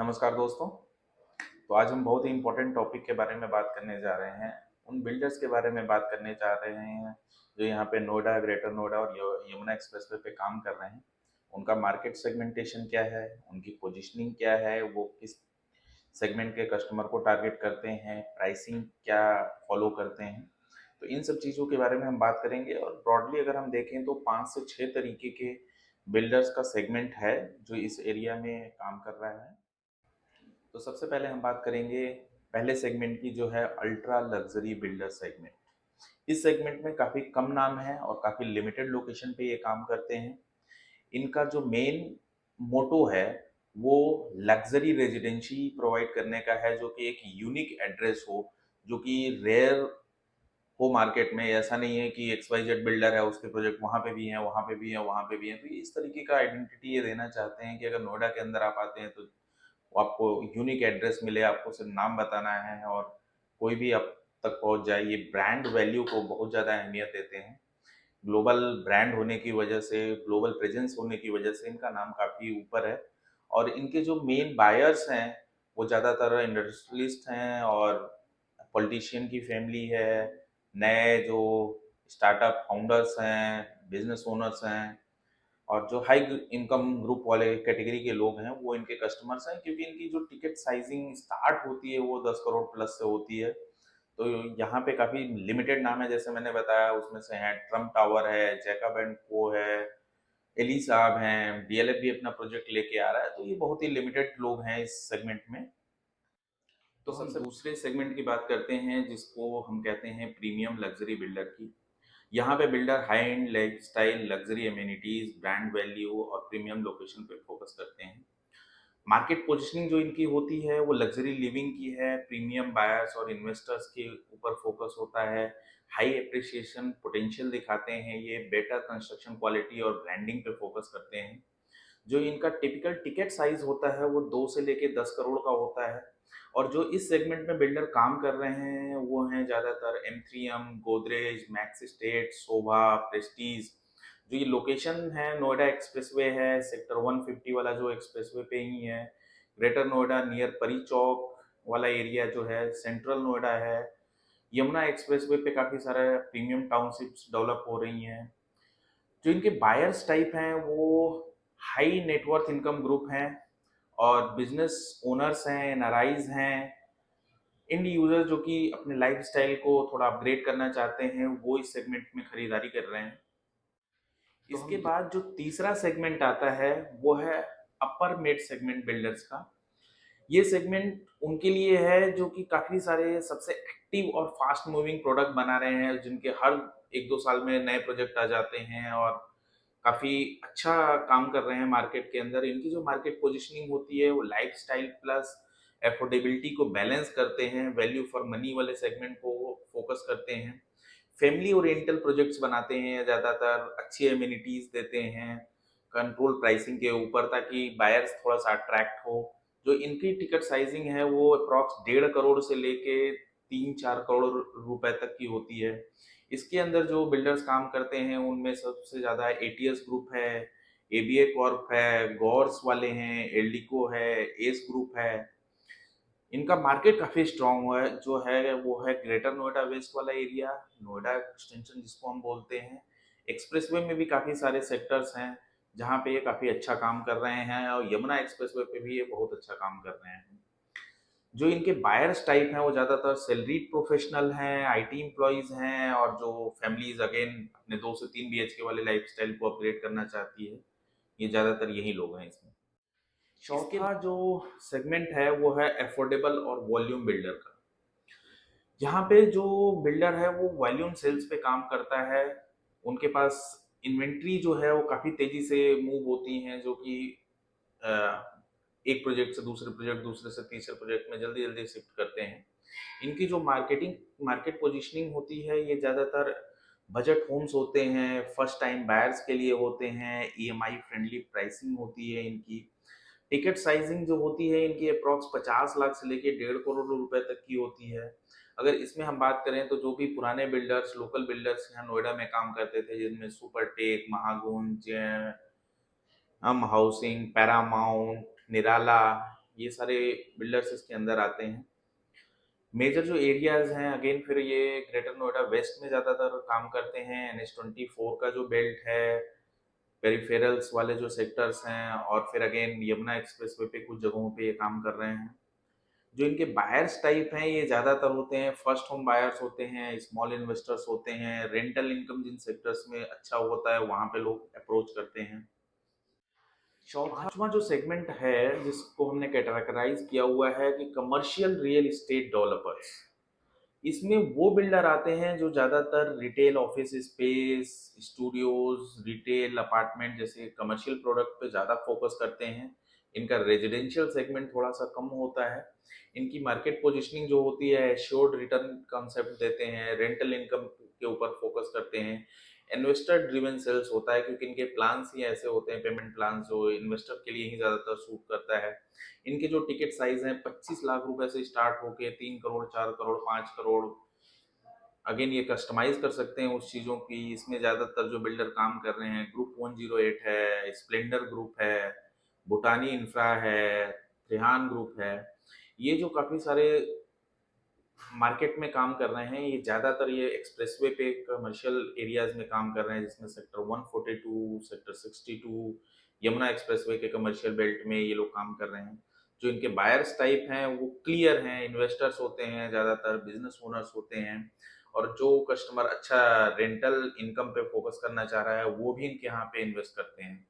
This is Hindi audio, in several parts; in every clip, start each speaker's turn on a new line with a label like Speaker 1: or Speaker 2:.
Speaker 1: नमस्कार दोस्तों। तो आज हम बहुत ही इम्पोर्टेंट टॉपिक के बारे में बात करने जा रहे हैं। उन बिल्डर्स के बारे में बात करने जा रहे हैं जो यहाँ पे नोएडा, ग्रेटर नोएडा और यमुना एक्सप्रेसवे पे काम कर रहे हैं। उनका मार्केट सेगमेंटेशन क्या है, उनकी पोजीशनिंग क्या है, वो किस सेगमेंट के कस्टमर को टारगेट करते हैं, प्राइसिंग क्या फॉलो करते हैं। तो इन सब चीज़ों के बारे में हम बात करेंगे। और ब्रॉडली अगर हम देखें तो 5 से 6 तरीके के बिल्डर्स का सेगमेंट है जो इस एरिया में काम कर रहा है। तो सबसे पहले हम बात करेंगे पहले सेगमेंट की, जो है अल्ट्रा लग्जरी बिल्डर सेगमेंट। इस सेगमेंट में काफ़ी कम नाम है और काफ़ी लिमिटेड लोकेशन पे ये काम करते हैं। इनका जो मेन मोटो है वो लग्जरी रेजिडेंसी प्रोवाइड करने का है, जो कि एक यूनिक एड्रेस हो, जो कि रेयर हो मार्केट में। ऐसा नहीं है कि एक्स वाई जेड बिल्डर है, उसके प्रोजेक्ट वहाँ पे भी हैं, वहाँ पे भी हैं, वहाँ पे भी हैं। तो ये इस तरीके का आइडेंटिटी ये देना चाहते हैं कि अगर नोएडा के अंदर आप आते हैं तो वो आपको यूनिक एड्रेस मिले, आपको सिर्फ नाम बताना है और कोई भी आप तक पहुंच जाए। ये ब्रांड वैल्यू को बहुत ज़्यादा अहमियत देते हैं। ग्लोबल ब्रांड होने की वजह से, ग्लोबल प्रेजेंस होने की वजह से इनका नाम काफ़ी ऊपर है। और इनके जो मेन बायर्स हैं वो ज़्यादातर इंडस्ट्रियलिस्ट हैं और पॉलिटिशियन की फैमिली है, नए जो स्टार्टअप फाउंडर्स हैं, बिजनेस ओनर्स हैं, और जो हाई इनकम ग्रुप वाले कैटेगरी के लोग हैं वो इनके कस्टमर्स हैं। क्योंकि इनकी जो टिकट साइजिंग स्टार्ट होती है वो 10 करोड़ प्लस से होती है। तो यहाँ पे काफ़ी लिमिटेड नाम है, जैसे मैंने बताया। उसमें से हैं ट्रम्प टावर है, जैकब एंड को है, एली साहब हैं, डीएलएफ भी अपना प्रोजेक्ट लेके आ रहा है। तो ये बहुत ही लिमिटेड लोग हैं इस सेगमेंट में। तो हम दूसरे सेगमेंट की बात करते हैं जिसको हम कहते हैं प्रीमियम लग्जरी बिल्डर की। यहाँ पे builder high and lifestyle, luxury amenities, brand value और प्रीमियम लोकेशन पे फोकस करते हैं। मार्केट पोजीशनिंग जो इनकी होती है वो लग्जरी लिविंग की है। प्रीमियम बायर्स और इन्वेस्टर्स के ऊपर फोकस होता है। हाई एप्रिसिएशन पोटेंशियल दिखाते हैं ये। बेटर कंस्ट्रक्शन क्वालिटी और ब्रांडिंग पे फोकस करते हैं। जो इनका टिपिकल टिकट साइज होता है वो 2 से लेके 10 करोड़ का होता है। और जो इस सेगमेंट में बिल्डर काम कर रहे हैं वो हैं ज़्यादातर M3M, गोदरेज, मैक्स स्टेट, शोभा, प्रेस्टीज। जो ये लोकेशन है, नोएडा एक्सप्रेसवे है, सेक्टर 150 वाला जो एक्सप्रेसवे पे ही है। ग्रेटर नोएडा नियर परी चौक वाला एरिया जो है, सेंट्रल नोएडा है। यमुना एक्सप्रेसवे पे काफ़ी सारा प्रीमियम टाउनशिप्स डेवलप हो रही हैं। जो इनके बायर्स टाइप हैं वो हाई नेटवर्थ इनकम ग्रुप हैं और बिजनेस ओनर्स हैं, एनआरआईज हैं, इंड यूजर जो कि अपने लाइफ स्टाइल को थोड़ा अपग्रेड करना चाहते हैं, वो इस सेगमेंट में खरीदारी कर रहे हैं। इसके बाद जो तीसरा सेगमेंट आता है वो है अपर मिड सेगमेंट बिल्डर्स का। ये सेगमेंट उनके लिए है जो कि काफी सारे सबसे एक्टिव और फास्ट मूविंग प्रोडक्ट बना रहे हैं, जिनके हर 1-2 साल में नए प्रोजेक्ट आ जाते हैं और काफी अच्छा काम कर रहे हैं मार्केट के अंदर। इनकी जो मार्केट पोजीशनिंग होती है वो लाइफस्टाइल प्लस एफोर्डेबिलिटी को बैलेंस करते हैं। वैल्यू फॉर मनी वाले सेगमेंट को फोकस करते हैं। फैमिली ओरिएंटल प्रोजेक्ट्स बनाते हैं, ज़्यादातर अच्छी एमिनिटीज देते हैं कंट्रोल प्राइसिंग के ऊपर, ताकि बायर्स थोड़ा सा अट्रैक्ट हो। जो इनकी टिकट साइजिंग है वो अप्रॉक्स 1.5 करोड़ से लेके 3-4 करोड़ रुपए तक की होती है। इसके अंदर जो बिल्डर्स काम करते हैं उनमें सबसे ज़्यादा एटीएस ग्रुप है, एबीए कॉर्प है, गौर्स वाले हैं, एल्डिको है, एस ग्रुप है। इनका मार्केट काफ़ी स्ट्रांग है, जो है वो है ग्रेटर नोएडा वेस्ट वाला एरिया, नोएडा एक्सटेंशन जिसको हम बोलते हैं। एक्सप्रेसवे में भी काफ़ी सारे सेक्टर्स हैं जहाँ पे ये काफ़ी अच्छा काम कर रहे हैं, और यमुना एक्सप्रेसवे पे भी ये बहुत अच्छा काम कर रहे हैं। जो इनके बायर्स टाइप हैं वो ज़्यादातर सैलरीड प्रोफेशनल हैं, आईटी एम्प्लॉयज़ हैं, और जो फैमिलीज अगेन अपने 2 से 3 BHK वाले लाइफस्टाइल को अपग्रेड करना चाहती है, ये ज़्यादातर यही लोग हैं इसमें। चौथा जो सेगमेंट है वो है एफोर्डेबल और वॉल्यूम बिल्डर का। यहाँ पे जो बिल्डर है वो वॉल्यूम सेल्स पे काम करता है। उनके पास इन्वेंट्री जो है वो काफ़ी तेज़ी से मूव होती हैं, जो कि अ, एक प्रोजेक्ट से दूसरे प्रोजेक्ट, दूसरे से तीसरे प्रोजेक्ट में जल्दी जल्दी शिफ्ट करते हैं। इनकी जो मार्केट पोजीशनिंग होती है ये ज़्यादातर बजट होम्स होते हैं, फर्स्ट टाइम बायर्स के लिए होते हैं, ईएमआई फ्रेंडली प्राइसिंग होती है इनकी। टिकट साइजिंग जो होती है इनकी अप्रॉक्स 50 लाख से लेके 1.5 करोड़ रुपए तक की होती है। अगर इसमें हम बात करें तो जो भी पुराने बिल्डर्स, लोकल बिल्डर्स यहाँ नोएडा में काम करते थे, जिनमें सुपरटेक, महागुंज, हम हाउसिंग, पैरामाउंट, निराला, ये सारे बिल्डर्स इसके अंदर आते हैं। मेजर जो एरियाज हैं अगेन फिर ये ग्रेटर नोएडा वेस्ट में ज़्यादातर काम करते हैं। NH24 का जो बेल्ट है, पेरिफेरल्स वाले जो सेक्टर्स हैं, और फिर अगेन यमुना एक्सप्रेसवे पे कुछ जगहों पे ये काम कर रहे हैं। जो इनके बायर्स टाइप हैं ये ज़्यादातर होते हैं फर्स्ट होम बायर्स होते हैं, स्मॉल इन्वेस्टर्स होते हैं, रेंटल इनकम जिन सेक्टर्स में अच्छा होता है वहाँ पे लोग अप्रोच करते हैं। चौथावां जो सेगमेंट है जिसको हमने कैटेगराइज किया हुआ है कि कमर्शियल रियल एस्टेट डेवलपर्स। इसमें वो बिल्डर आते हैं जो ज़्यादातर retail office space, studios, retail apartment जैसे कमर्शियल प्रोडक्ट पे ज़्यादा फोकस करते हैं। इनका रेजिडेंशियल सेगमेंट थोड़ा सा कम होता है। इनकी मार्केट पोजीशनिंग जो होती है एश्योर्ड रिटर्न कॉन्सेप्ट देते हैं, रेंटल इनकम के ऊपर फोकस करते हैं। इन्वेस्टर ड्रिवन सेल्स होता है क्योंकि इनके प्लान्स ही ऐसे होते हैं, पेमेंट प्लान जो इन्वेस्टर के लिए ही ज़्यादातर सूट करता है। इनके जो टिकट साइज हैं 25 लाख रुपए से स्टार्ट होके 3 करोड़, 4 करोड़, 5 करोड़। अगेन ये कस्टमाइज कर सकते हैं उस चीज़ों की। इसमें ज़्यादातर जो बिल्डर काम कर रहे हैं ग्रुप 108 है, स्प्लेंडर ग्रुप है, भूटानी इंफ्रा है, त्रिहान ग्रुप है। ये जो काफ़ी सारे मार्केट में काम कर रहे हैं ये ज़्यादातर ये एक्सप्रेसवे पे कमर्शियल एरियाज में काम कर रहे हैं, जिसमें सेक्टर 142, सेक्टर 62, यमुना एक्सप्रेसवे के कमर्शियल बेल्ट में ये लोग काम कर रहे हैं। जो इनके बायर्स टाइप हैं वो क्लियर हैं, इन्वेस्टर्स होते हैं, ज़्यादातर बिजनेस ओनर्स होते हैं। और जो कस्टमर अच्छा रेंटल इनकम पे फोकस करना चाह रहा है वो भी इनके यहाँ पे इन्वेस्ट करते हैं।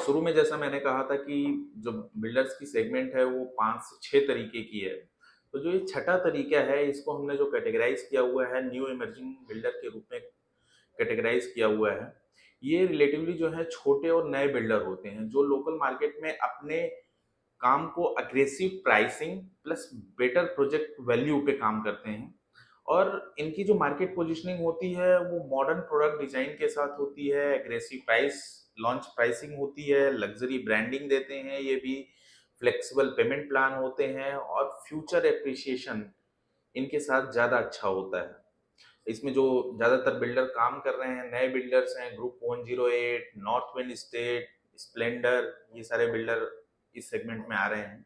Speaker 1: शुरू में जैसा मैंने कहा था कि जो बिल्डर्स की सेगमेंट है वो 5 से 6 तरीके की है। तो जो ये छठा तरीका है इसको हमने जो कैटेगराइज किया हुआ है न्यू इमर्जिंग बिल्डर के रूप में कैटेगराइज किया हुआ है। ये रिलेटिवली जो है छोटे और नए बिल्डर होते हैं जो लोकल मार्केट में अपने काम को aggressive pricing plus better project value पे काम करते हैं। और इनकी जो मार्केट पोजीशनिंग होती है वो मॉडर्न प्रोडक्ट डिजाइन के साथ होती है, एग्रेसिव प्राइस लॉन्च प्राइसिंग होती है, लग्जरी ब्रांडिंग देते हैं ये भी, फ्लेक्सिबल पेमेंट प्लान होते हैं, और फ्यूचर एप्रिसिएशन इनके साथ ज़्यादा अच्छा होता है। इसमें जो ज़्यादातर बिल्डर काम कर रहे हैं नए बिल्डर्स हैं group 108, north wind state, Splendor, ये सारे बिल्डर इस सेगमेंट में आ रहे हैं।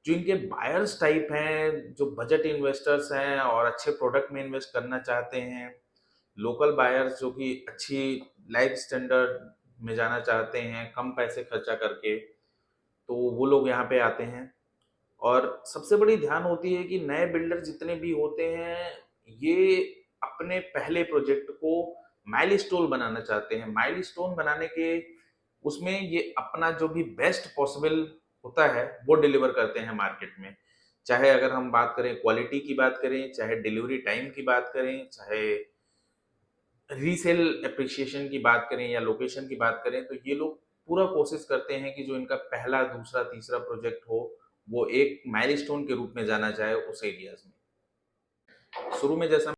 Speaker 1: जो इनके बायर्स टाइप हैं जो बजट इन्वेस्टर्स हैं और अच्छे प्रोडक्ट में इन्वेस्ट करना चाहते हैं, लोकल बायर्स जो कि अच्छी लाइफ स्टैंडर्ड में जाना चाहते हैं कम पैसे खर्चा करके, तो वो लोग यहाँ पे आते हैं। और सबसे बड़ी ध्यान होती है कि नए बिल्डर जितने भी होते हैं ये अपने पहले प्रोजेक्ट को माइलस्टोन बनाना चाहते हैं। माइलस्टोन बनाने के उसमें ये अपना जो भी बेस्ट पॉसिबल होता है वो डिलीवर करते हैं मार्केट में। चाहे अगर हम बात करें क्वालिटी की बात करें, चाहे डिलीवरी टाइम की बात करें, चाहे रीसेल एप्रिसिएशन की बात करें या लोकेशन की बात करें, तो ये लोग पूरा कोशिश करते हैं कि जो इनका पहला, दूसरा, तीसरा प्रोजेक्ट हो वो एक माइलस्टोन के रूप में जाना जाए उस एरियाज में। शुरू में जैसा